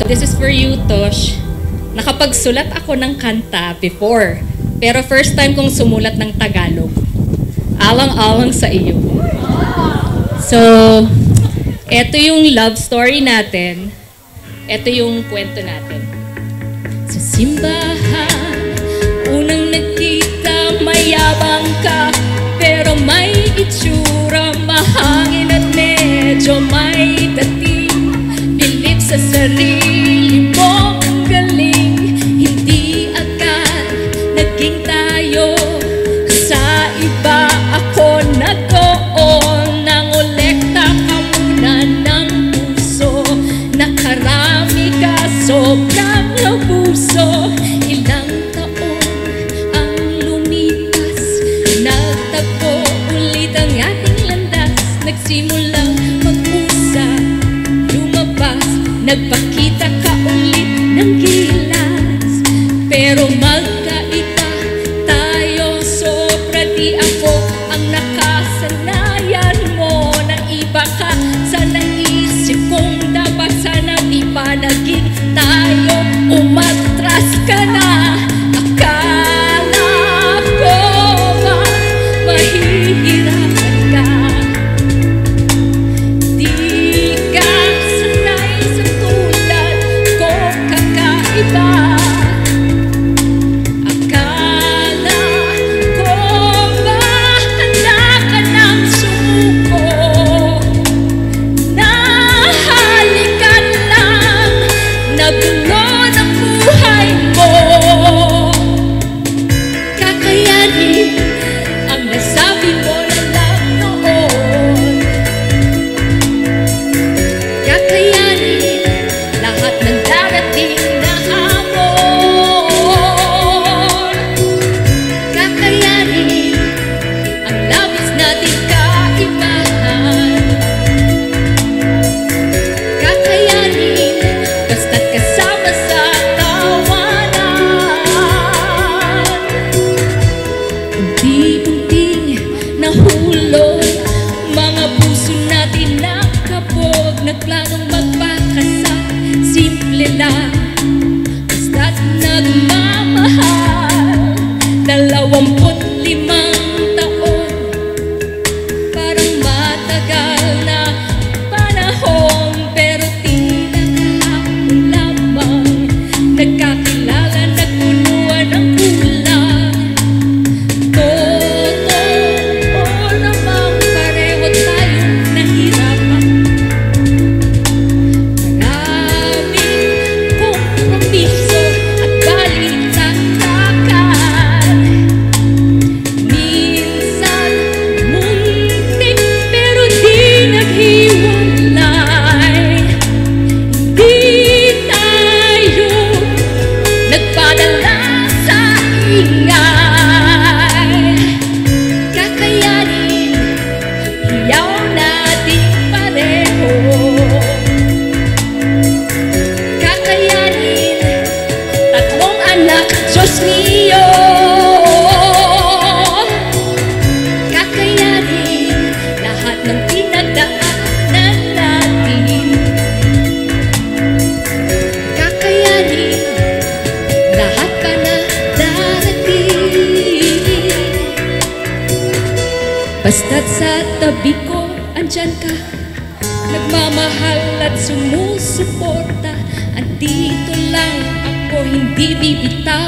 This is for you, Tosh. Nakapagsulat ako ng kanta before, pero first time kong sumulat ng Tagalog. Alang-alang sa iyo. So, eto yung love story natin. Eto yung kwento natin. Sa simbahan, unang nagkita, mayabang ka, pero may itsura, mahangin at medyo may dating. Bilib sa sarili mo, ang galing, hindi agad naging tayo. Sa iba ako nagkoon, nangolekta ka muna ng puso. Nakarami ka, sobrang puso. Ilang taon ang lumipas, nagtagpo ulit ang ating landas. Nagsimulang mag-usap, lumabas, nagpakita ka ulit ng gilas. Pero magkaiba tayo, sobra di ako ang nakasanayan mo. Nang iba ka sa naisip kong dapat, sana di pa naging tayo. Umatras ka na, akala ko ba mahihirapan ka? Di ka sanay sa tulad ko, kakaiba. Akala ko ba handa ka nang sumuko? Nahalikan lang, nagulo ng buhay mo. Kakayanin ang nasabi mo na lang noon. Kakayanin lahat ng darating na hamon. Kakayanin ang labis nating kaibahan. Kakayanin basta't kasama sa tawanan. Unti-unting nahulog, mga puso natin nakabog. Nagplanong magpakasal, simple lang, basta't nagmamahal. 25 taon, parang matagal na panahon, pero tila kahapon lamang nagkakilala, nagpunuan ng kulang. Totoo namang pareho tayong nahirapan. Maraming kompromiso at balik-tatakan. Minsan muntik pero di naghiwalay. Hindi tayo nagpadala sa ingay. Kakayanin, hiyaw natin pareho. Kakayanin, tatlong anak, Diyos mio. Kakayanin lahat ng pinagdaanan natin. Kakayanin lahat pa na darating. Basta't sa tabi ko, andyan ka, nagmamahal at sumusuporta. Andito lang ako, hindi bibitaw.